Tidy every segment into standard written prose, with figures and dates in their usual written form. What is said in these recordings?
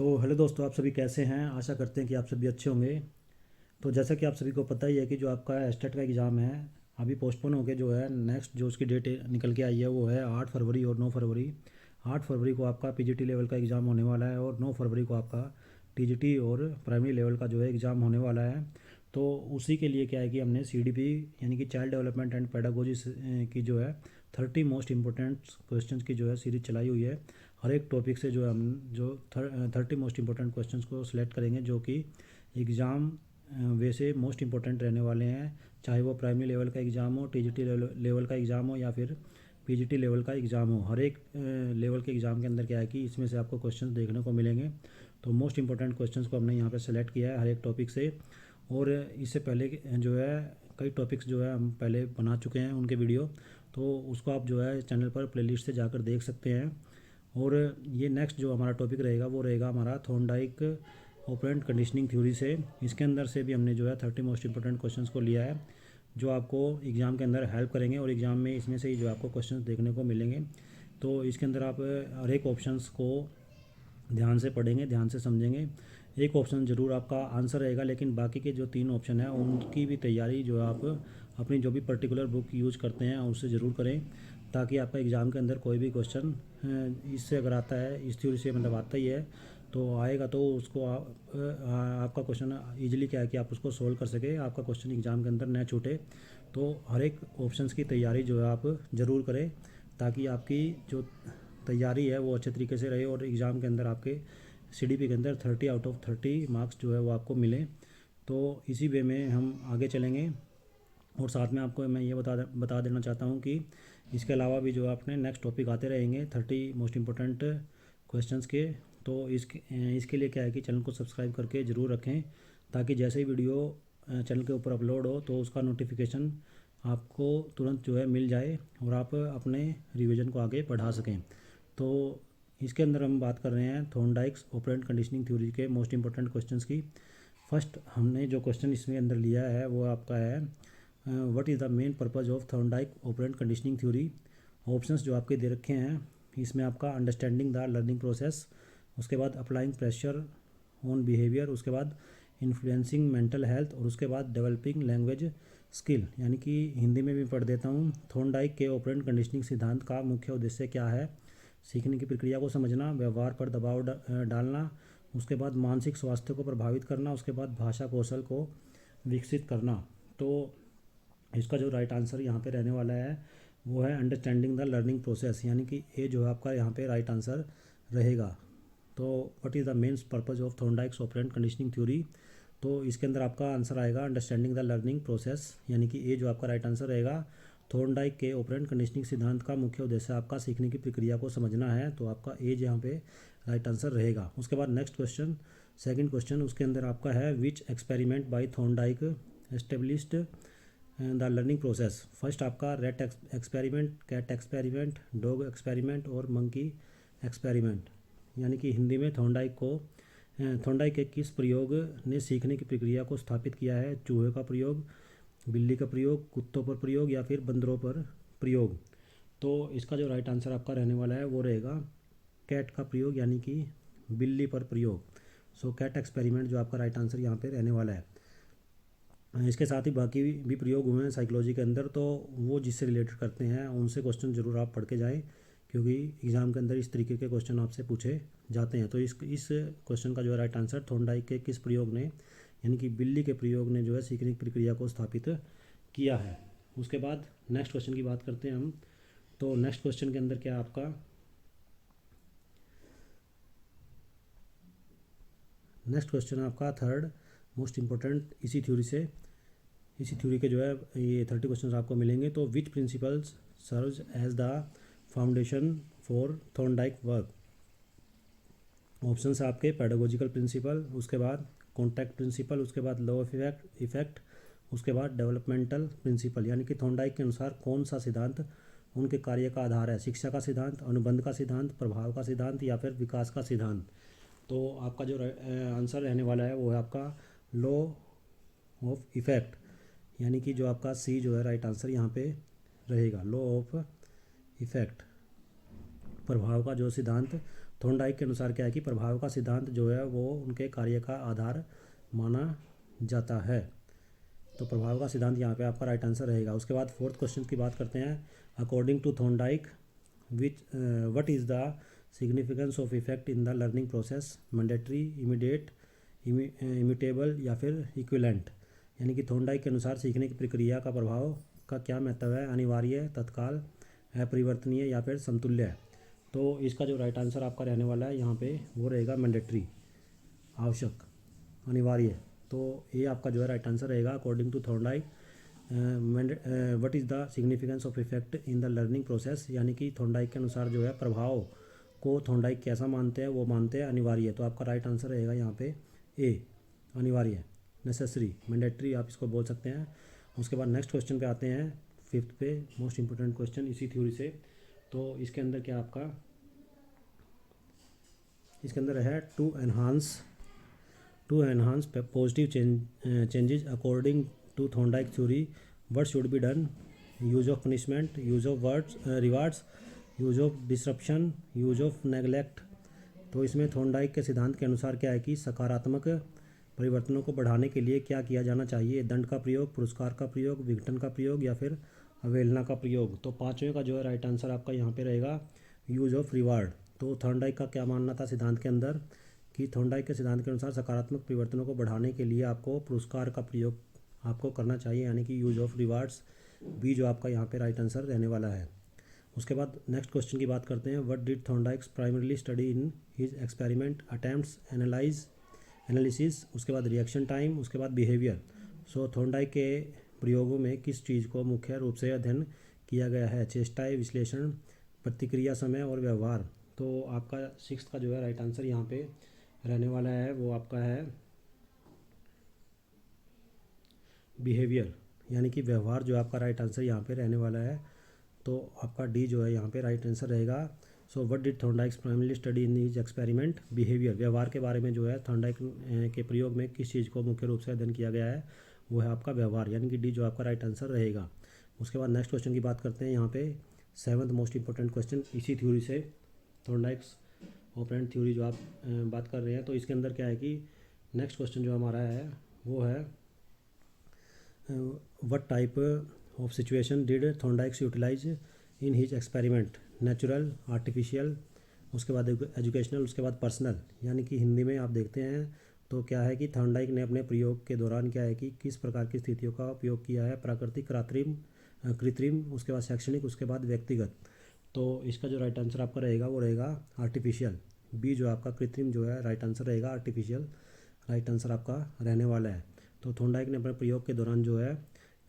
तो हेलो दोस्तों, आप सभी कैसे हैं। आशा करते हैं कि आप सभी अच्छे होंगे। तो जैसा कि आप सभी को पता ही है कि जो आपका एस्टेट का एग्ज़ाम है अभी पोस्टपोन हो के जो है नेक्स्ट जो उसकी डेट निकल के आई है वो है 8 फरवरी और 9 फरवरी। 8 फरवरी को आपका पीजीटी लेवल का एग्ज़ाम होने वाला है और 9 फरवरी को आपका टीजीटी और प्राइमरी लेवल का जो है एग्ज़ाम होने वाला है। तो उसी के लिए क्या है कि हमने सीडीपी यानी कि चाइल्ड डेवलपमेंट एंड पेडागोजी की जो है 30 मोस्ट इम्पोर्टेंट क्वेश्चंस की जो है सीरीज चलाई हुई है। हर एक टॉपिक से जो हम जो 30 मोस्ट इम्पोर्टेंट क्वेश्चंस को सिलेक्ट करेंगे जो कि एग्ज़ाम वैसे मोस्ट इम्पोर्टेंट रहने वाले हैं, चाहे वो प्राइमरी लेवल का एग्ज़ाम हो, टीजीटी लेवल का एग्ज़ाम हो या फिर पीजीटी लेवल का एग्ज़ाम हो। हर एक लेवल के एग्ज़ाम के अंदर क्या है कि इसमें से आपको क्वेश्चंस देखने को मिलेंगे। तो मोस्ट इंपॉर्टेंट क्वेश्चंस को हमने यहाँ पे सेलेक्ट किया है हर एक टॉपिक से। और इससे पहले जो है कई टॉपिक्स जो है हम पहले बना चुके हैं उनके वीडियो, तो उसको आप जो है चैनल पर प्लेलिस्ट से जाकर देख सकते हैं। और ये नेक्स्ट जो हमारा टॉपिक रहेगा वो रहेगा हमारा थॉर्नडाइक ऑपरेंट कंडीशनिंग थ्योरी से। इसके अंदर से भी हमने जो है 30 मोस्ट इंपॉर्टेंट क्वेश्चंस को लिया है जो आपको एग्ज़ाम के अंदर हेल्प करेंगे और एग्ज़ाम में इसमें से ही जो आपको क्वेश्चंस देखने को मिलेंगे। तो इसके अंदर आप हर एक ऑप्शंस को ध्यान से पढ़ेंगे, ध्यान से समझेंगे। एक ऑप्शन ज़रूर आपका आंसर रहेगा, लेकिन बाकी के जो 3 ऑप्शन हैं उनकी भी तैयारी जो है आप अपनी जो भी पर्टिकुलर बुक यूज़ करते हैं उससे ज़रूर करें, ताकि आपका एग्ज़ाम के अंदर कोई भी क्वेश्चन इससे अगर आता है, इस थ्योरी से मतलब आता ही है तो आएगा, तो उसको आपका क्वेश्चन ईजिली क्या है कि आप उसको सोल्व कर सके, आपका क्वेश्चन एग्ज़ाम के अंदर न छूटे। तो हर एक ऑप्शंस की तैयारी जो है आप ज़रूर करें, ताकि आपकी जो तैयारी है वो अच्छे तरीके से रहे और एग्ज़ाम के अंदर आपके सीडीपी के अंदर 30 आउट ऑफ 30 मार्क्स जो है वो आपको मिले। तो इसी वे में हम आगे चलेंगे। और साथ में आपको मैं ये बता देना चाहता हूँ कि इसके अलावा भी जो अपने नेक्स्ट टॉपिक आते रहेंगे 30 मोस्ट इम्पोर्टेंट क्वेश्चंस के। तो इसके लिए क्या है कि चैनल को सब्सक्राइब करके ज़रूर रखें, ताकि जैसे ही वीडियो चैनल के ऊपर अपलोड हो तो उसका नोटिफिकेशन आपको तुरंत जो है मिल जाए और आप अपने रिवीजन को आगे बढ़ा सकें। तो इसके अंदर हम बात कर रहे हैं थॉर्नडाइक्स ऑपरेंट कंडीशनिंग थ्योरी के मोस्ट इंपॉर्टेंट क्वेश्चंस की। फर्स्ट हमने जो क्वेश्चन इसमें अंदर लिया है वो आपका है what is the main purpose of Thorndike operand conditioning theory. Options जो आपके दे रखे हैं इसमें आपका अंडरस्टैंडिंग द लर्निंग प्रोसेस, उसके बाद अप्लाइंग प्रेशर ऑन बिहेवियर, उसके बाद इन्फ्लुएंसिंग मेंटल हेल्थ और उसके बाद डेवलपिंग लैंग्वेज स्किल। यानी कि हिंदी में भी पढ़ देता हूँ। थॉर्नडाइक के ऑपरेंट कंडीशनिंग सिद्धांत का मुख्य उद्देश्य क्या है? सीखने की प्रक्रिया को समझना, व्यवहार पर दबाव डालना, उसके बाद मानसिक स्वास्थ्य को प्रभावित करना, उसके बाद भाषा कौशल को विकसित करना। तो इसका जो राइट आंसर यहाँ पे रहने वाला है वो है अंडरस्टैंडिंग द लर्निंग प्रोसेस, यानी कि ये जो है आपका यहाँ पे राइट आंसर रहेगा। तो what is the main purpose of Thorndike's operant conditioning theory, तो इसके अंदर आपका आंसर आएगा अंडरस्टैंडिंग द लर्निंग प्रोसेस, यानी कि ये जो आपका राइट आंसर रहेगा। थॉर्नडाइक के ऑपरेंट कंडीशनिंग सिद्धांत का मुख्य उद्देश्य आपका सीखने की प्रक्रिया को समझना है, तो आपका एज यहाँ पे राइट आंसर रहेगा। उसके बाद नेक्स्ट क्वेश्चन, सेकंड क्वेश्चन, उसके अंदर आपका है which experiment by Thorndike established the learning process. First आपका rat experiment, cat experiment, dog experiment और मंकी एक्सपेरिमेंट। यानी कि हिंदी में थॉर्नडाइक के किस प्रयोग ने सीखने की प्रक्रिया को स्थापित किया है? चूहे का प्रयोग, बिल्ली का प्रयोग, कुत्तों पर प्रयोग या फिर बंदरों पर प्रयोग। तो इसका जो राइट आंसर आपका रहने वाला है वो रहेगा कैट का प्रयोग, यानी कि बिल्ली पर प्रयोग। सो कैट एक्सपेरिमेंट जो आपका राइट आंसर यहाँ पे रहने वाला है। इसके साथ ही बाकी भी प्रयोग हुए हैं साइकोलॉजी के अंदर, तो वो जिससे रिलेटेड करते हैं उनसे क्वेश्चन ज़रूर आप पढ़ के जाएँ, क्योंकि एग्ज़ाम के अंदर इस तरीके के क्वेश्चन आपसे पूछे जाते हैं। तो इस क्वेश्चन का जो है राइट आंसर थॉर्नडाइक के किस प्रयोग ने, यानी कि बिल्ली के प्रयोग ने जो है सीखने की प्रक्रिया को स्थापित किया है। उसके बाद नेक्स्ट क्वेश्चन की बात करते हैं हम। तो नेक्स्ट क्वेश्चन के अंदर क्या है आपका, नेक्स्ट क्वेश्चन है आपका थर्ड मोस्ट इम्पोर्टेंट इसी थ्योरी के जो है ये 30 क्वेश्चन आपको मिलेंगे। तो which principles serves as the foundation for Thorndike work. Options आपके पेडागोजिकल प्रिंसिपल, उसके बाद कॉन्टैक्ट प्रिंसिपल, उसके बाद लॉ ऑफ इफेक्ट, उसके बाद डेवलपमेंटल प्रिंसिपल। यानी कि थॉर्नडाइक के अनुसार कौन सा सिद्धांत उनके कार्य का आधार है? शिक्षा का सिद्धांत, अनुबंध का सिद्धांत, प्रभाव का सिद्धांत या फिर विकास का सिद्धांत। तो आपका जो आंसर रहने वाला है वो है आपका लॉ ऑफ इफेक्ट, यानी कि जो आपका सी जो है राइट आंसर यहाँ पे रहेगा, लॉ ऑफ इफेक्ट, प्रभाव का जो सिद्धांत थॉर्नडाइक के अनुसार क्या है कि प्रभाव का सिद्धांत जो है वो उनके कार्य का आधार माना जाता है। तो प्रभाव का सिद्धांत यहाँ पे आपका राइट आंसर रहेगा। उसके बाद फोर्थ क्वेश्चन की बात करते हैं। According to Thorndike what is the significance of effect in the learning process, mandatory, immediate, immutable या फिर इक्विवेलेंट। यानी कि थॉर्नडाइक के अनुसार सीखने की प्रक्रिया का प्रभाव का क्या महत्व है, अनिवार्य, तत्काल, अपरिवर्तनीय या फिर समतुल्य है। तो इसका जो राइट आंसर आपका रहने वाला है यहाँ पे वो रहेगा मैंडेटरी, आवश्यक, अनिवार्य। तो ये आपका जो है राइट आंसर रहेगा according to Thorndike what is the significance of effect in the learning process. यानी कि थॉर्नडाइक के अनुसार जो है प्रभाव को थॉर्नडाइक कैसा मानते हैं, वो मानते हैं अनिवार्य। तो आपका राइट आंसर रहेगा यहाँ पे ए, अनिवार्य, नेसेसरी, मैंडेटरी आप इसको बोल सकते हैं। उसके बाद नेक्स्ट क्वेश्चन पे आते हैं, फिफ्थ पे, मोस्ट इंपॉर्टेंट क्वेश्चन इसी थ्योरी से। तो इसके अंदर क्या आपका, इसके अंदर है to enhance positive changes according to Thorndike theory what should be done, use of punishment, use of rewards, use of disruption, use of neglect. तो इसमें थॉर्नडाइक के सिद्धांत के अनुसार क्या है कि सकारात्मक परिवर्तनों को बढ़ाने के लिए क्या किया जाना चाहिए, दंड का प्रयोग, पुरस्कार का प्रयोग, विघटन का प्रयोग या फिर अवहेलना का प्रयोग। तो पाँचवें का जो है राइट आंसर आपका यहाँ पे रहेगा यूज ऑफ रिवार्ड। तो थॉर्नडाइक का क्या मानना था सिद्धांत के अंदर कि थॉर्नडाइक के सिद्धांत के अनुसार सकारात्मक परिवर्तनों को बढ़ाने के लिए आपको पुरस्कार का प्रयोग आपको करना चाहिए, यानी कि यूज ऑफ रिवार्ड्स, बी जो आपका यहाँ पे राइट आंसर रहने वाला है। उसके बाद नेक्स्ट क्वेश्चन की बात करते हैं। What did Thorndike primarily study in his experiment, attempts, analysis, उसके बाद रिएक्शन टाइम, उसके बाद बिहेवियर। सो थॉर्नडाइक के प्रयोगों में किस चीज़ को मुख्य रूप से अध्ययन किया गया है, चेष्टाएँ, विश्लेषण, प्रतिक्रिया समय और व्यवहार। तो आपका सिक्स का जो है राइट आंसर यहाँ पे रहने वाला है वो आपका है बिहेवियर, यानी कि व्यवहार जो आपका राइट आंसर यहाँ पे रहने वाला है। तो आपका डी जो है यहाँ पे राइट आंसर रहेगा। So what did Thorndike primarily study in his experiment, behaviour, व्यवहार के बारे में जो है थॉर्नडाइक के प्रयोग में किस चीज़ को मुख्य रूप से अध्ययन किया गया है, वो है आपका व्यवहार, यानी कि डी जो आपका राइट आंसर रहेगा। उसके बाद नेक्स्ट क्वेश्चन की बात करते हैं यहाँ पे, सेवंथ मोस्ट इंपॉर्टेंट क्वेश्चन इसी थ्योरी से, थॉर्नडाइक्स ऑपरेंट थ्योरी जो आप बात कर रहे हैं। तो इसके अंदर क्या है कि नेक्स्ट क्वेश्चन जो हमारा है वो है what type of situation did Thorndike's utilise in his experiment, natural, artificial, उसके बाद एजुकेशनल, उसके बाद पर्सनल। यानी कि हिंदी में आप देखते हैं तो क्या है कि थॉर्नडाइक ने अपने प्रयोग के दौरान क्या है कि किस प्रकार की स्थितियों का उपयोग किया है, प्राकृतिक, कृत्रिम, उसके बाद शैक्षणिक, उसके बाद व्यक्तिगत। तो इसका जो राइट आंसर आपका रहेगा वो रहेगा आर्टिफिशियल, बी जो आपका कृत्रिम जो है राइट आंसर रहेगा, आर्टिफिशियल राइट आंसर आपका रहने वाला है। तो थॉर्नडाइक ने अपने प्रयोग के दौरान जो है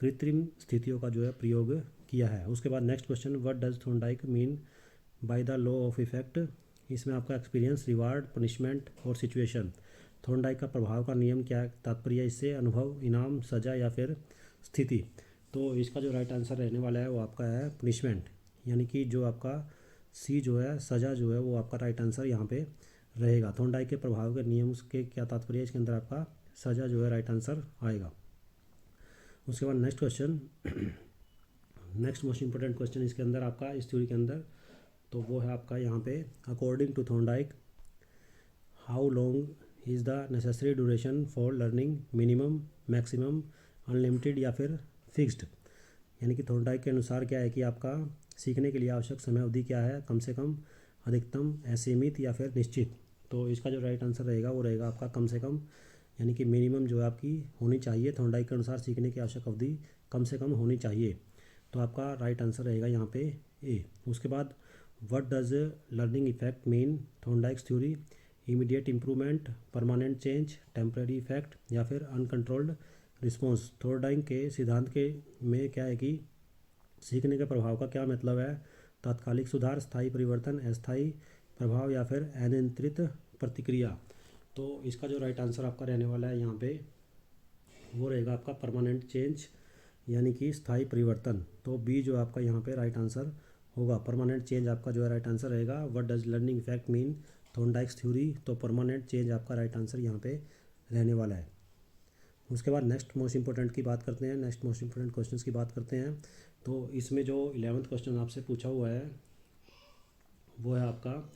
कृत्रिम स्थितियों का जो है प्रयोग किया है। उसके बाद next question, what does Thorndike mean by the law of effect. इसमें आपका एक्सपीरियंस, रिवार्ड, पनिशमेंट और सिचुएशन। थॉर्नडाइक का प्रभाव का नियम क्या तात्पर्य इससे, अनुभव, इनाम, सजा या फिर स्थिति। तो इसका जो राइट आंसर रहने वाला है वो आपका है पनिशमेंट, यानी कि जो आपका सी जो है सजा जो है वो आपका राइट आंसर यहाँ पे रहेगा। थॉर्नडाइक के प्रभाव के नियम के क्या तात्पर्य, इसके अंदर आपका सजा जो है राइट आंसर आएगा। उसके बाद next question, next most important question इसके अंदर आपका इस थ्योरी के अंदर, तो वो है आपका यहाँ पे according to Thorndike how long is the necessary duration for learning, minimum, maximum, unlimited या फिर फिक्स्ड। यानी कि थॉर्नडाइक के अनुसार क्या है कि आपका सीखने के लिए आवश्यक समय अवधि क्या है, कम से कम, अधिकतम, असीमित या फिर निश्चित। तो इसका जो राइट आंसर रहेगा वो रहेगा आपका कम से कम, यानी कि मिनिमम जो है आपकी होनी चाहिए। थॉर्नडाइक के अनुसार सीखने की आवश्यक अवधि कम से कम होनी चाहिए। तो आपका राइट आंसर रहेगा यहाँ पे ए। उसके बाद what does learning effect mean, Thorndike's theory, immediate improvement, permanent change, temporary effect या फिर अनकंट्रोल्ड रिस्पॉन्स। थॉर्नडाइक के सिद्धांत के में क्या है कि सीखने के प्रभाव का क्या मतलब है, तात्कालिक सुधार, स्थायी परिवर्तन, अस्थायी प्रभाव या फिर अनियंत्रित प्रतिक्रिया। तो इसका जो राइट आंसर आपका रहने वाला है यहाँ पे वो रहेगा आपका परमानेंट चेंज, यानी कि स्थायी परिवर्तन। तो बी जो आपका यहाँ पे राइट आंसर होगा, परमानेंट चेंज आपका जो है राइट आंसर रहेगा। What does learning effect mean, Thorndike's theory, तो परमानेंट चेंज आपका राइट आंसर यहाँ पे रहने वाला है। उसके बाद नेक्स्ट मोस्ट इंपॉर्टेंट की बात करते हैं, नेक्स्ट मोस्ट इंपॉर्टेंट क्वेश्चंस की बात करते हैं। तो इसमें जो 11वां क्वेश्चन आपसे पूछा हुआ है वो है आपका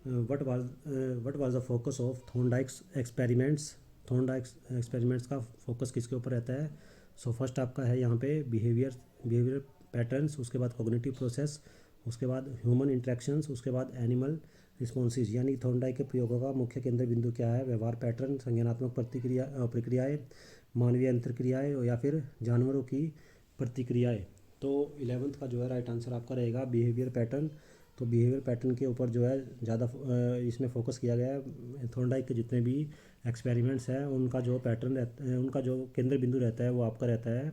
what was the focus of Thorndike's experiments. Thorndike's experiments का फोकस किसके ऊपर रहता है? सो फर्स्ट आपका है यहाँ पे बिहेवियर पैटर्न्स, उसके बाद कॉग्निटिव प्रोसेस, उसके बाद ह्यूमन इंटरेक्शंस, उसके बाद एनिमल रिस्पॉन्सेज। यानी थॉर्नडाइक के प्रयोगों का मुख्य केंद्र बिंदु क्या है? व्यवहार पैटर्न, संज्ञानात्मक प्रक्रियाएं, मानवीय अंतर्क्रियाएं या फिर जानवरों की प्रतिक्रियाएं। तो 11th का जो है राइट आंसर आपका रहेगा बिहेवियर पैटर्न। तो बिहेवियर पैटर्न के ऊपर जो है ज़्यादा इसमें फोकस किया गया है। थॉर्नडाइक के जितने भी एक्सपेरिमेंट्स हैं उनका जो पैटर्न रहता है, उनका जो केंद्र बिंदु रहता है वो आपका रहता है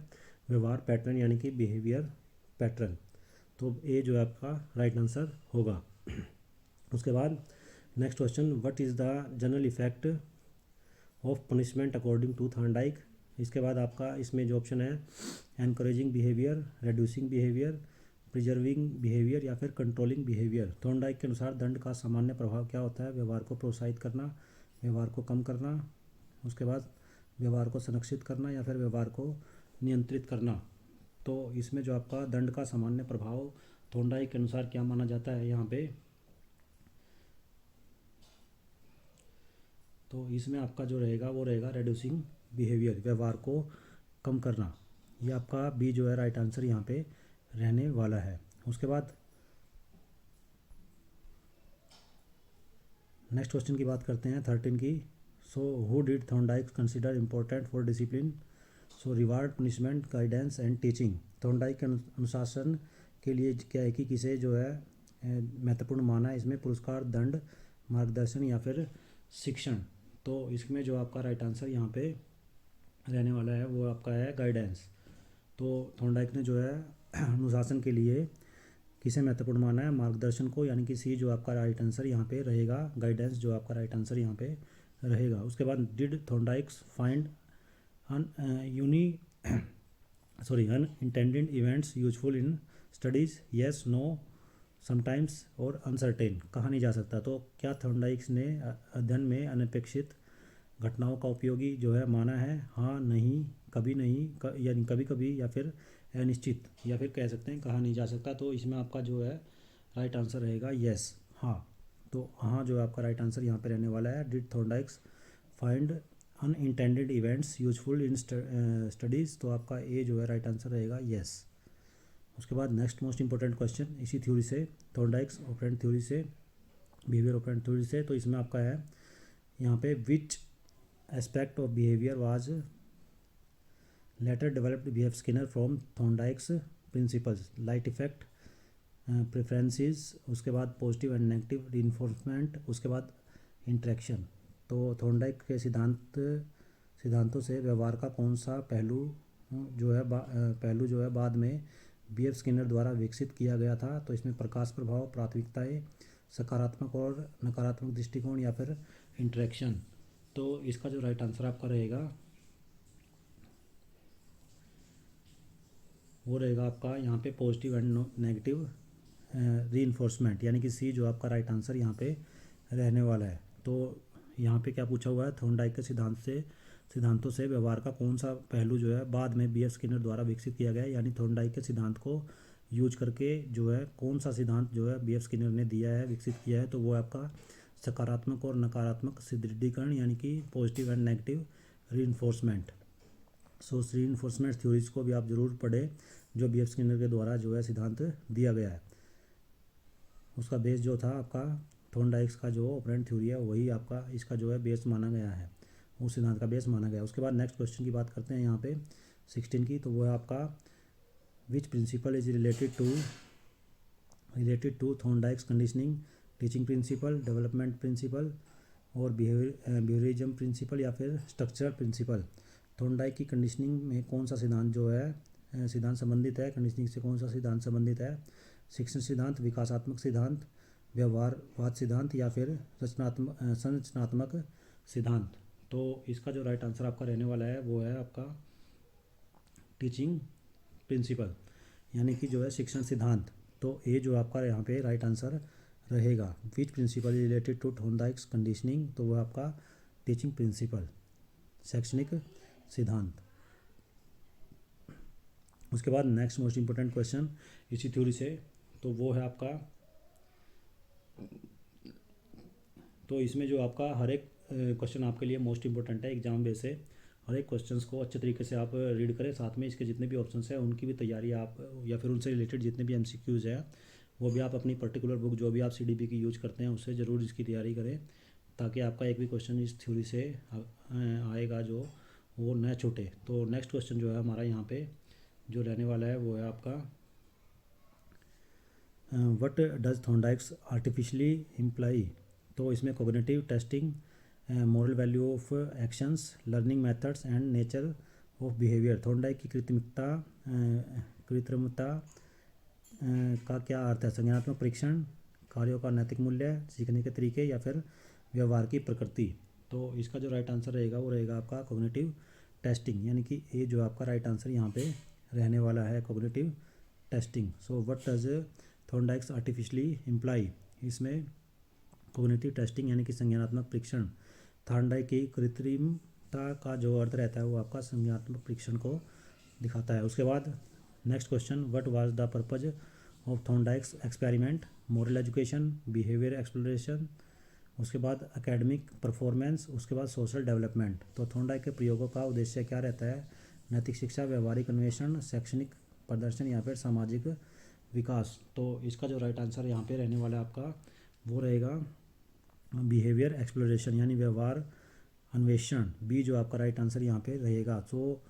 व्यवहार पैटर्न यानी कि बिहेवियर पैटर्न। तो ये जो है आपका राइट आंसर होगा। उसके बाद next question, what is the general effect of punishment according to Thorndike. इसके बाद आपका इसमें जो ऑप्शन है encouraging behaviour, reducing behaviour, preserving behaviour या फिर कंट्रोलिंग बिहेवियर। थॉर्नडाइक के अनुसार दंड का सामान्य प्रभाव क्या होता है? व्यवहार को प्रोत्साहित करना, व्यवहार को कम करना, उसके बाद व्यवहार को संरक्षित करना या फिर व्यवहार को नियंत्रित करना। तो इसमें जो आपका दंड का सामान्य प्रभाव थॉर्नडाइक के अनुसार क्या माना जाता है यहाँ पे? तो इसमें आपका जो रहेगा वो रहेगा रेड्यूसिंग बिहेवियर, व्यवहार को कम करना। ये आपका बी जो है राइट आंसर यहाँ पे रहने वाला है। उसके बाद नेक्स्ट क्वेश्चन की बात करते हैं 13 की। So who did Thorndike consider important for discipline? So reward, punishment, guidance and teaching. Thorndike के अनुशासन के लिए क्या है कि किसे जो है महत्वपूर्ण माना है? इसमें पुरस्कार, दंड, मार्गदर्शन या फिर शिक्षण। तो इसमें जो आपका राइट आंसर यहाँ पे रहने वाला है वो आपका है गाइडेंस। तो थॉर्नडाइक ने जो है अनुशासन के लिए किसे महत्वपूर्ण माना है? मार्गदर्शन को, यानी कि सी जो आपका राइट आंसर यहाँ पे रहेगा, गाइडेंस जो आपका राइट आंसर यहाँ पे रहेगा। उसके बाद did Thorndike's find un uni unintended events useful in studies? Yes, no, sometimes और अनसर्टेन। कहा नहीं जा सकता। तो क्या थॉर्नडाइक्स ने अध्ययन में अनपेक्षित घटनाओं का उपयोगी जो है माना है? हाँ, नहीं, कभी नहीं, यानी कभी कभी, या फिर अनिश्चित, या फिर कह सकते हैं कहा नहीं जा सकता। तो इसमें आपका जो है राइट आंसर रहेगा येस, हाँ। तो हाँ जो है आपका राइट आंसर यहाँ पे रहने वाला है। Did Thorndike's find unintended events useful in studies? तो आपका ए जो है राइट आंसर रहेगा येस। उसके बाद नेक्स्ट मोस्ट इंपॉर्टेंट क्वेश्चन इसी थ्योरी से, थॉर्नडाइक्स ऑपरेंट थ्योरी से, बिहेवियर ऑपरेंट थ्योरी से। तो इसमें आपका है यहाँ पे which aspect of behaviour was later developed B F Skinner from Thorndike's principles? Light effect, preferences, उसके बाद पॉजिटिव एंड नेगेटिव रीइंफोर्समेंट, उसके बाद इंटरेक्शन। तो थॉर्नडाइक के सिद्धांतों से व्यवहार का कौन सा पहलू जो है बाद में बी एफ स्किनर द्वारा विकसित किया गया था? तो इसमें प्रकाश प्रभाव, प्राथमिकताएं, सकारात्मक और नकारात्मक दृष्टिकोण या फिर इंटरेक्शन। तो इसका जो राइट आंसर आपका रहेगा वो रहेगा आपका यहाँ पे पॉजिटिव एंड नेगेटिव रीइंफोर्समेंट, यानी कि सी जो आपका राइट आंसर यहाँ पे रहने वाला है। तो यहाँ पे क्या पूछा हुआ है? थॉर्नडाइक के सिद्धांतों से व्यवहार का कौन सा पहलू जो है बाद में बी एफ स्किनर द्वारा विकसित किया गया है? यानी थॉर्नडाइक के सिद्धांत को यूज करके जो है कौन सा सिद्धांत जो है बी एफ स्किनर ने दिया है, विकसित किया है? तो वो आपका सकारात्मक और नकारात्मक सुदृढ़ीकरण, यानी कि positive and negative reinforcement. So reinforcement theories को भी आप ज़रूर पढ़ें जो बी एफ स्किनर के द्वारा जो है सिद्धांत दिया गया है। उसका बेस जो था आपका थॉर्नडाइक्स का जो ऑपरेंट थ्योरी है वही आपका इसका जो है बेस माना गया है, उस सिद्धांत का बेस माना गया। उसके बाद नेक्स्ट क्वेश्चन की बात करते हैं यहाँ पे 16 की। तो वो है आपका which principle is related to Thorndike's conditioning? Teaching principle, development principle और बिहेवियरिज्म प्रिंसिपल या फिर स्ट्रक्चर प्रिंसिपल। थॉर्नडाइक की कंडीशनिंग में कौन सा सिद्धांत जो है सिद्धांत संबंधित है? कंडीशनिंग से कौन सा सिद्धांत संबंधित है? शिक्षण सिद्धांत, विकासात्मक सिद्धांत, व्यवहारवाद सिद्धांत या फिर संरचनात्मक सिद्धांत। तो इसका जो राइट आंसर आपका रहने वाला है वो है आपका टीचिंग प्रिंसिपल, यानी कि जो है शिक्षण सिद्धांत। तो ये जो आपका यहाँ पे राइट आंसर रहेगा। Which principle related to Thorndike's conditioning? तो वो आपका टीचिंग प्रिंसिपल, शैक्षणिक सिद्धांत। उसके बाद नेक्स्ट मोस्ट इंपॉर्टेंट क्वेश्चन इसी थ्योरी से, तो वो है आपका तो इसमें जो आपका हर एक क्वेश्चन आपके लिए मोस्ट इंपॉर्टेंट है एग्जाम बेस से। हर एक क्वेश्चंस को अच्छे तरीके से आप रीड करें, साथ में इसके जितने भी ऑप्शंस हैं उनकी भी तैयारी आप, या फिर उनसे रिलेटेड जितने भी एमसीक्यूज़ हैं वो भी आप अपनी पर्टिकुलर बुक जो भी आप सीडीपी की यूज करते हैं उससे ज़रूर इसकी तैयारी करें, ताकि आपका एक भी क्वेश्चन इस थ्योरी से आएगा जो वो न छूटे। तो नेक्स्ट क्वेश्चन जो है हमारा यहाँ पे जो रहने वाला है वो है आपका what does Thorndike's artificially imply. तो इसमें cognitive testing, moral value of actions, learning methods and nature of behaviour. Thorndike की कृत्रिमता का क्या अर्थ है? संज्ञानात्मक परीक्षण, कार्यों का नैतिक मूल्य, सीखने के तरीके या फिर व्यवहार की प्रकृति। तो इसका जो राइट आंसर रहेगा वो रहेगा आपका कॉग्निटिव टेस्टिंग, यानी कि ये जो आपका राइट आंसर यहाँ पे रहने वाला है cognitive testing. So what does Thorndike's artificially imply, इसमें कॉग्निटिव टेस्टिंग यानी कि संज्ञानात्मक परीक्षण, थॉर्नडाइक की कृत्रिमता का जो अर्थ रहता है वो आपका संज्ञानात्मक परीक्षण को दिखाता है। उसके बाद next question, what was the purpose of Thorndike's experiment, moral education, behaviour exploration, उसके बाद एकेडमिक परफॉर्मेंस, उसके बाद सोशल डेवलपमेंट। तो थॉर्नडाइक के प्रयोगों का उद्देश्य क्या रहता है? नैतिक शिक्षा, व्यवहारिक अन्वेषण, शैक्षणिक प्रदर्शन या फिर सामाजिक विकास। तो इसका जो राइट आंसर यहाँ पे रहने वाला है आपका वो रहेगा बिहेवियर एक्सप्लोरेशन, यानी व्यवहार अन्वेषण। बी जो आपका राइट आंसर यहाँ पे रहेगा। तो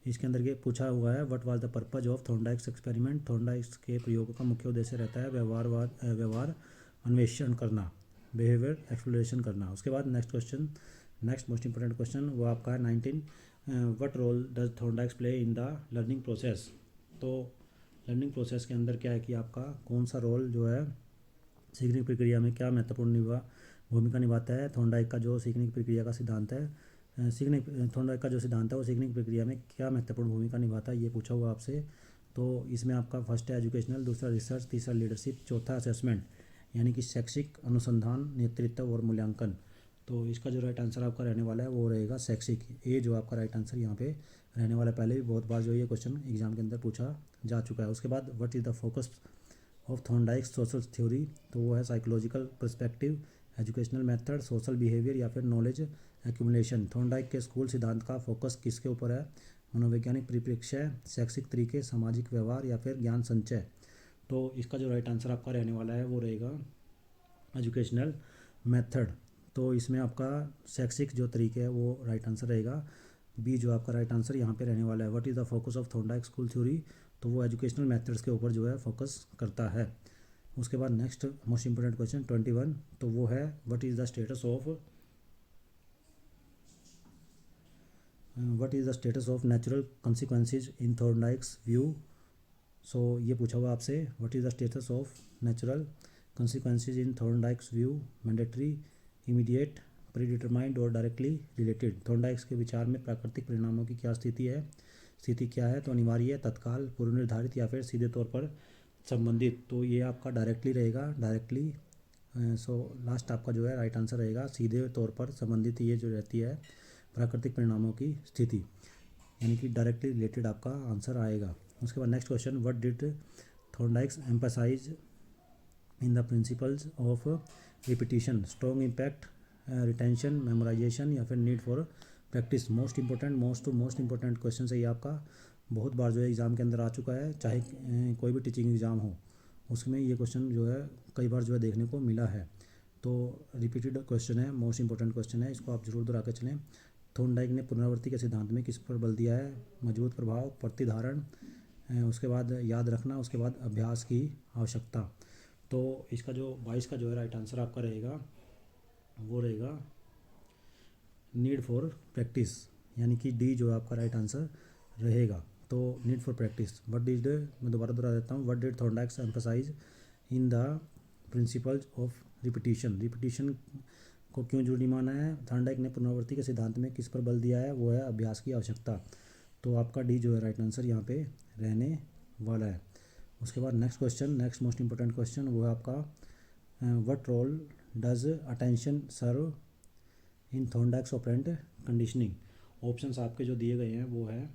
इसके अंदर ये पूछा हुआ है what was the purpose of Thorndike's experiment. Thorndike's के प्रयोग का मुख्य उद्देश्य रहता है व्यवहार अन्वेषण करना, बिहेवियर एक्सप्लोरेशन करना। उसके बाद next question, next most important question वो आपका है 19, what role does Thorndike's play in the learning process. तो लर्निंग प्रोसेस के अंदर क्या है कि आपका कौन सा रोल जो है सीखने की प्रक्रिया में क्या महत्वपूर्ण भूमिका निभाता है। थॉर्नडाइक का जो सीखने की प्रक्रिया का सिद्धांत है, थॉर्नडाइक का जो सिद्धांत है वो सीखने की प्रक्रिया में क्या महत्वपूर्ण भूमिका निभाता है, ये पूछा हुआ आपसे। तो इसमें आपका फर्स्ट है एजुकेशनल, दूसरा रिसर्च, तीसरा लीडरशिप, चौथा असेसमेंट यानी कि शैक्षिक अनुसंधान, नेतृत्व और मूल्यांकन। तो इसका जो राइट आंसर आपका रहने वाला है वो रहेगा शैक्षिक। ये जो आपका राइट आंसर यहाँ पे रहने वाला है, पहले भी बहुत बार जो ये क्वेश्चन एग्जाम के अंदर पूछा जा चुका है। उसके बाद what is the focus of Thorndike's social theory. तो वो है psychological perspective, educational method, social behaviour या फिर नॉलेज एक्यूमुलेशन। थॉर्नडाइक के स्कूल सिद्धांत का फोकस किसके ऊपर है? मनोवैज्ञानिक परिप्रेक्ष्य, शैक्षिक तरीके, सामाजिक व्यवहार या फिर ज्ञान संचय। तो इसका जो राइट आंसर आपका रहने वाला है वो रहेगा एजुकेशनल मेथड। तो इसमें आपका शैक्षिक जो तरीके है वो राइट आंसर रहेगा। बी जो आपका राइट आंसर यहाँ पे रहने वाला है। What is the focus of Thorndike school theory. तो वो एजुकेशनल मेथड्स के ऊपर जो है फोकस करता है। उसके बाद नेक्स्ट मोस्ट इंपोर्टेंट क्वेश्चन 21, तो वो है what is the status of natural consequences in Thorndike's view. सो ये पूछा हुआ आपसे what is the status of natural consequences in Thorndike's view, mandatory, immediate, predetermined और डायरेक्टली रिलेटेड। थॉर्नडाइक्स के विचार में प्राकृतिक परिणामों की क्या स्थिति क्या है? तो अनिवार्य, तत्काल, पूर्व निर्धारित या फिर सीधे तौर पर संबंधित। तो ये आपका डायरेक्टली रहेगा, डायरेक्टली। सो लास्ट आपका जो है राइट आंसर रहेगा सीधे तौर पर संबंधित। ये जो रहती है प्राकृतिक परिणामों की स्थिति, यानी कि डायरेक्टली रिलेटेड आपका आंसर आएगा। उसके बाद next question, what did Thorndike's emphasise in the principles of repetition, strong impact, retention, memorisation या फिर need for practice. Most important question है ये आपका, बहुत बार जो है एग्ज़ाम के अंदर आ चुका है, चाहे कोई भी टीचिंग एग्ज़ाम हो उसमें ये क्वेश्चन जो है कई बार जो है देखने को मिला है। तो रिपीटेड क्वेश्चन है, मोस्ट इंपॉर्टेंट क्वेश्चन है, इसको आप जरूर दोहरा के चलें। थॉर्नडाइक ने पुनरावृत्ति के सिद्धांत में किस पर बल दिया है? मजबूत प्रभाव, प्रतिधारण, उसके बाद याद रखना, उसके बाद अभ्यास की आवश्यकता। तो इसका जो 22 का जो है राइट आंसर आपका रहेगा वो रहेगा नीड फॉर प्रैक्टिस, यानी कि डी जो आपका राइट आंसर रहेगा। तो नीड फॉर प्रैक्टिस। मैं दोबारा दोहरा देता हूँ, what did Thorndike's emphasise in the principles of repetition को क्यों जरूरी माना है? थॉर्नडाइक ने पुनरावृत्ति के सिद्धांत में किस पर बल दिया है? वो है अभ्यास की आवश्यकता। तो आपका डी जो है राइट आंसर यहाँ पे रहने वाला है। उसके बाद नेक्स्ट मोस्ट इंपॉर्टेंट क्वेश्चन वो है आपका what role does attention serve in Thorndike's operant conditioning. Options आपके जो दिए गए हैं वो है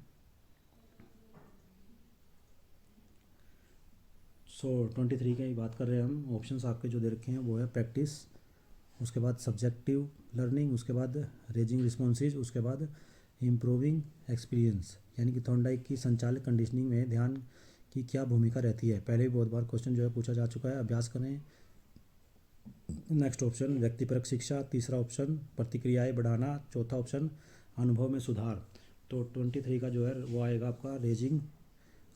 23 की बात कर रहे हैं हम। ऑप्शंस आपके जो दे रखे हैं वो है प्रैक्टिस, उसके बाद सब्जेक्टिव लर्निंग, उसके बाद रेजिंग रिस्पॉन्सेज, उसके बाद इम्प्रूविंग एक्सपीरियंस। यानी कि थॉर्नडाइक की संचालक कंडीशनिंग में ध्यान की क्या भूमिका रहती है। पहले भी बहुत बार क्वेश्चन जो है पूछा जा चुका है, अभ्यास करें। नेक्स्ट ऑप्शन व्यक्तिपरक शिक्षा, तीसरा ऑप्शन प्रतिक्रियाएं बढ़ाना, चौथा ऑप्शन अनुभव में सुधार। तो 23 का जो है वो आएगा आपका रेजिंग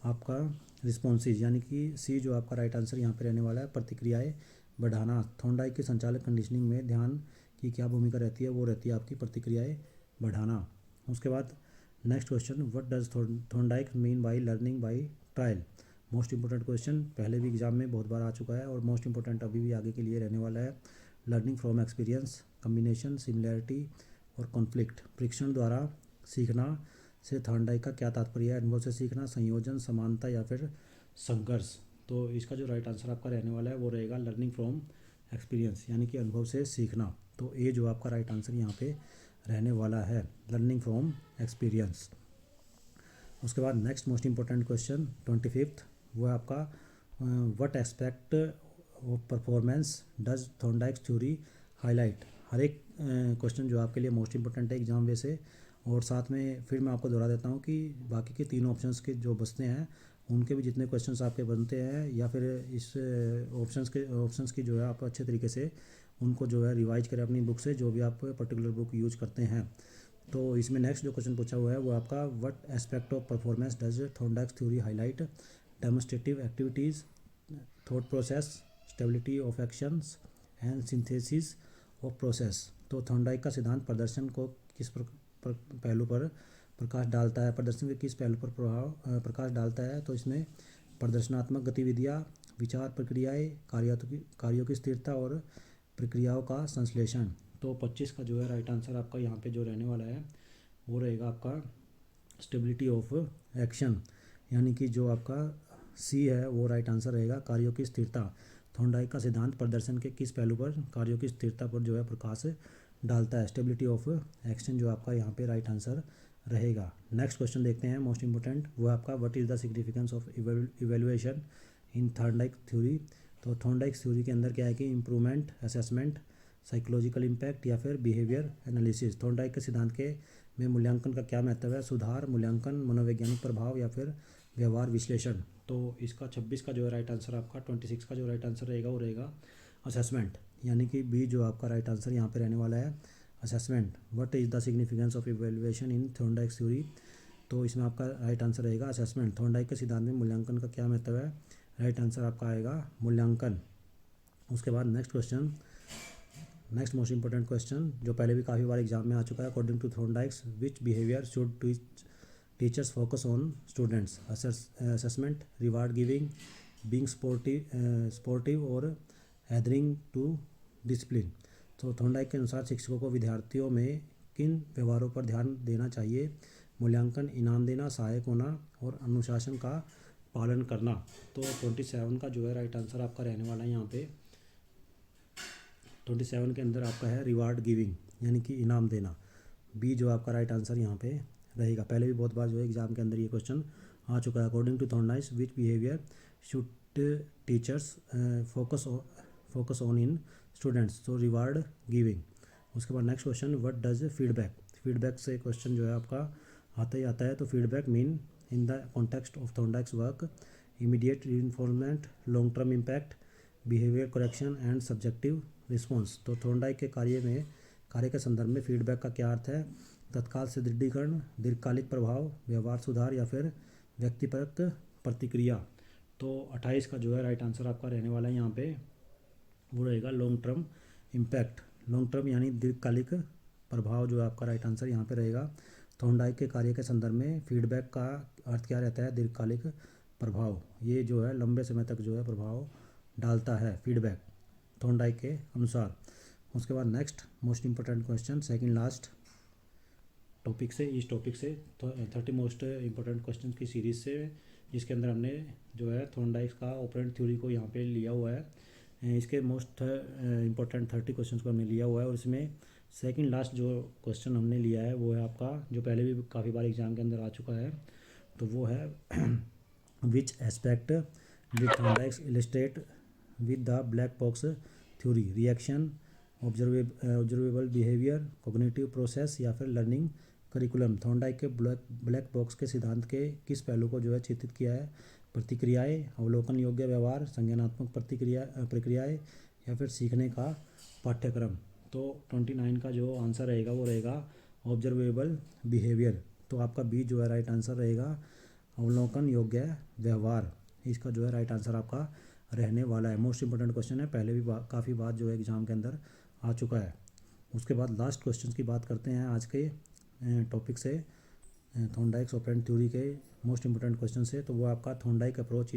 आपका रिस्पॉन्सेज, यानी कि सी जो आपका राइट आंसर यहाँ पे रहने वाला है, प्रतिक्रियाएं बढ़ाना। थॉर्नडाइक की संचालक कंडीशनिंग में ध्यान की क्या भूमिका रहती है, वो रहती है आपकी प्रतिक्रियाएं बढ़ाना। उसके बाद next question, what does Thorndike mean by learning by trial. Most important question, पहले भी एग्जाम में बहुत बार आ चुका है और मोस्ट इंपॉर्टेंट अभी भी आगे के लिए रहने वाला है। Learning from experience, combination, similarity और कॉन्फ्लिक्ट। परीक्षण द्वारा सीखना से थॉर्नडाइक का क्या तात्पर्य है। अनुभव से सीखना, संयोजन, समानता या फिर संघर्ष। तो इसका जो राइट आंसर आपका रहने वाला है वो रहेगा लर्निंग फ्रॉम एक्सपीरियंस, यानी कि अनुभव से सीखना। तो ये जो आपका राइट आंसर यहाँ पे रहने वाला है, लर्निंग फ्रॉम एक्सपीरियंस। उसके बाद next most important question 25th, वो है आपका what aspect of performance does Thorndike theory highlight. हर एक क्वेश्चन जो आपके लिए मोस्ट इंपॉर्टेंट है एग्जाम वे से। और साथ में फिर मैं आपको दोहरा देता हूँ कि बाकी के तीन ऑप्शंस के जो बचते हैं उनके भी जितने क्वेश्चंस आपके बनते हैं, या फिर इस ऑप्शंस की जो है आप अच्छे तरीके से उनको जो है रिवाइज करें अपनी बुक से, जो भी आप पर्टिकुलर बुक यूज करते हैं। तो इसमें नेक्स्ट जो क्वेश्चन पूछा हुआ है वो आपका what aspect of performance does Thorndike theory highlight. Demonstrative activities, thought process, stability of actions and synthesis of process. तो थॉर्नडाइक का सिद्धांत प्रदर्शन को किस पहलू पर प्रकाश डालता है, प्रदर्शन के किस पहलू पर प्रकाश डालता है। तो इसमें प्रदर्शनात्मक गतिविधियाँ, विचार प्रक्रियाएँ, कार्यों की स्थिरता और प्रक्रियाओं का संश्लेषण। तो 25 का जो है राइट आंसर आपका यहाँ पे जो रहने वाला है वो रहेगा आपका स्टेबिलिटी ऑफ एक्शन, यानी कि जो आपका सी है वो राइट आंसर रहेगा, कार्यों की स्थिरता। थॉर्नडाइक का सिद्धांत प्रदर्शन के किस पहलू पर, कार्यों की स्थिरता पर जो है प्रकाश डालता है, स्टेबिलिटी ऑफ एक्शन जो आपका यहाँ पे राइट आंसर रहेगा। नेक्स्ट क्वेश्चन देखते हैं मोस्ट इंपॉर्टेंट, वो आपका what is the significance of evaluation in Thorndike theory. तो थॉर्नडाइक थ्योरी के अंदर क्या है कि इम्प्रूवमेंट, असेसमेंट, साइकोलॉजिकल इम्पैक्ट या फिर बिहेवियर एनालिसिस। थॉर्नडाइक के सिद्धांत के में मूल्यांकन का क्या महत्व है, सुधार, मूल्यांकन, मनोवैज्ञानिक प्रभाव या फिर व्यवहार विश्लेषण। तो इसका 26 का जो है राइट आंसर आपका 26 का जो राइट आंसर रहेगा वो रहेगा असेसमेंट, यानी कि बी जो आपका राइट आंसर यहाँ पे रहने वाला है assessment. What is the significance of evaluation in Thorndike theory. तो इसमें आपका राइट आंसर रहेगा असेसमेंट। थॉर्नडाइक के सिद्धांत में मूल्यांकन का क्या महत्व है, राइट आंसर आपका आएगा मूल्यांकन। उसके बाद next question, next most important question जो पहले भी काफ़ी बार एग्जाम में आ चुका है, according to Thorndike which behaviour should teachers focus on students. Assessment, reward giving, being sportive और एडरिंग टू डिसिप्लिन। तो थॉर्नडाइक के अनुसार शिक्षकों को विद्यार्थियों में किन व्यवहारों पर ध्यान देना चाहिए, मूल्यांकन, इनाम देना, सहायक होना और अनुशासन का पालन करना। तो 27 का जो है राइट आंसर आपका रहने वाला है यहाँ पे 27 के अंदर आपका है रिवार्ड गिविंग, यानी कि इनाम देना। बी जो आपका राइट आंसर यहाँ पे रहेगा। पहले भी बहुत बार जो है एग्जाम के अंदर ये क्वेश्चन आ चुका है, according to Thorndike which behaviour should teachers focus on in students. तो रिवार्ड गिविंग। उसके बाद next question, what does feedback. Feedback से क्वेश्चन जो है आपका आता ही आता है। तो feedback mean in the context of Thorndike's work, immediate reinforcement, long term impact, behaviour correction and subjective response. तो थॉर्नडाइक के कार्य के संदर्भ में फीडबैक का क्या अर्थ है, तत्काल सुदृढ़ीकरण, दीर्घकालिक प्रभाव, व्यवहार सुधार या फिर व्यक्तिपरक प्रतिक्रिया। तो 28 का जो है राइट आंसर आपका रहने वाला है यहाँ पे वो रहेगा long term impact. Long term यानी दीर्घकालिक प्रभाव जो है आपका राइट आंसर यहाँ पे रहेगा। थॉर्नडाइक के कार्य के संदर्भ में फीडबैक का अर्थ क्या रहता है, दीर्घकालिक प्रभाव। ये जो है लंबे समय तक जो है प्रभाव डालता है फीडबैक थॉर्नडाइक के अनुसार। उसके बाद next most important question, second last topic से, इस टॉपिक से 30 मोस्ट इंपॉर्टेंट क्वेश्चन की सीरीज़ से, जिसके अंदर हमने जो है थॉर्नडाइक का ऑपरेंट थ्योरी को यहाँ पे लिया हुआ है। इसके मोस्ट इंपॉर्टेंट 30 क्वेश्चन को हमने लिया हुआ है और इसमें सेकंड लास्ट जो क्वेश्चन हमने लिया है वो है आपका, जो पहले भी काफ़ी बार एग्जाम के अंदर आ चुका है, तो वो है which aspect with Thorndike illustrate with the black box theory, reaction observable behaviour, cognitive process या फिर लर्निंग करिकुलम। थॉर्नडाइक के ब्लैक बॉक्स के सिद्धांत के किस पहलू को जो है चित्रित किया है? प्रतिक्रियाएं, अवलोकन योग्य व्यवहार, संज्ञानात्मक प्रक्रियाएं या फिर सीखने का पाठ्यक्रम। तो 29 का जो आंसर रहेगा वो रहेगा ऑब्जर्वेबल बिहेवियर। तो आपका बी जो है राइट आंसर रहेगा अवलोकन योग्य व्यवहार। इसका जो है राइट आंसर आपका रहने वाला है। मोस्ट इंपॉर्टेंट क्वेश्चन है, पहले भी काफ़ी बार जो है एग्जाम के अंदर आ चुका है। उसके बाद लास्ट क्वेश्चन की बात करते हैं आज के टॉपिक से, थॉर्नडाइक्स ऑपरेंट थ्योरी के मोस्ट इंपॉर्टेंट क्वेश्चन से। तो वो आपका Thorndike approach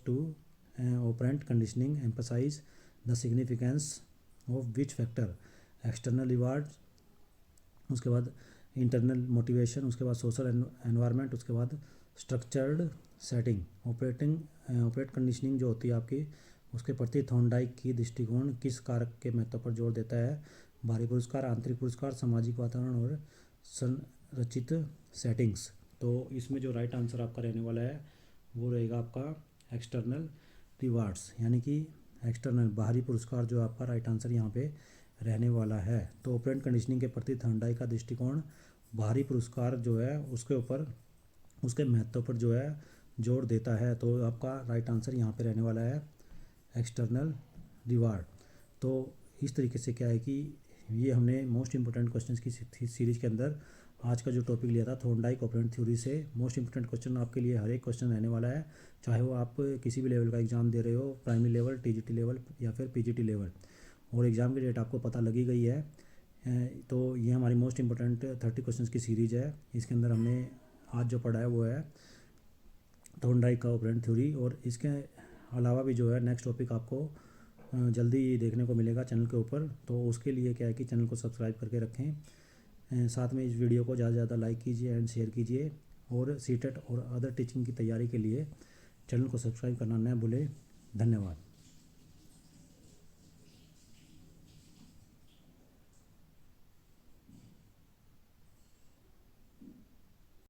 to operant conditioning emphasise the significance of which factor, external reward, उसके बाद इंटरनल मोटिवेशन, उसके बाद सोशल एनवायरनमेंट, उसके बाद स्ट्रक्चर्ड सेटिंग। ऑपरेट कंडीशनिंग जो होती है आपकी, उसके प्रति थॉर्नडाइक की दृष्टिकोण किस कारक के महत्व पर जोर देता है? बाहरी पुरस्कार, आंतरिक पुरस्कार, सामाजिक वातावरण और संरचित सेटिंग्स। तो इसमें जो राइट आंसर आपका रहने वाला है वो रहेगा आपका एक्सटर्नल रिवार्ड्स, यानी कि एक्सटर्नल बाहरी पुरस्कार जो आपका राइट आंसर यहाँ पे रहने वाला है। तो ऑपरेंट कंडीशनिंग के प्रति थॉर्नडाइक का दृष्टिकोण बाहरी पुरस्कार जो है उसके ऊपर, उसके महत्व पर जो है जोर देता है। तो आपका राइट आंसर यहाँ पे रहने वाला है एक्सटर्नल रिवार्ड। तो इस तरीके से क्या है कि ये हमने मोस्ट इंपॉर्टेंट क्वेश्चंस की सीरीज़ के अंदर आज का जो टॉपिक लिया था थॉर्नडाइक ऑपरेंट थ्योरी से। मोस्ट इंपॉर्टेंट क्वेश्चन आपके लिए हर एक क्वेश्चन रहने वाला है, चाहे वो आप किसी भी लेवल का एग्ज़ाम दे रहे हो, प्राइमरी लेवल, टीजीटी लेवल या फिर पीजीटी लेवल। और एग्ज़ाम की डेट आपको पता लगी गई है। तो ये हमारी मोस्ट इंपॉर्टेंट 30 क्वेश्चन की सीरीज़ है। इसके अंदर हमने आज जो पढ़ा है वो है थॉर्नडाइक का ऑपरेंट थ्योरी। और इसके अलावा भी जो है नेक्स्ट टॉपिक आपको जल्दी देखने को मिलेगा चैनल के ऊपर। तो उसके लिए क्या है कि चैनल को सब्सक्राइब करके रखें, साथ में इस वीडियो को ज़्यादा से ज़्यादा लाइक कीजिए एंड शेयर कीजिए। और सीटेट और अदर टीचिंग की तैयारी के लिए चैनल को सब्सक्राइब करना न भूलें। धन्यवाद।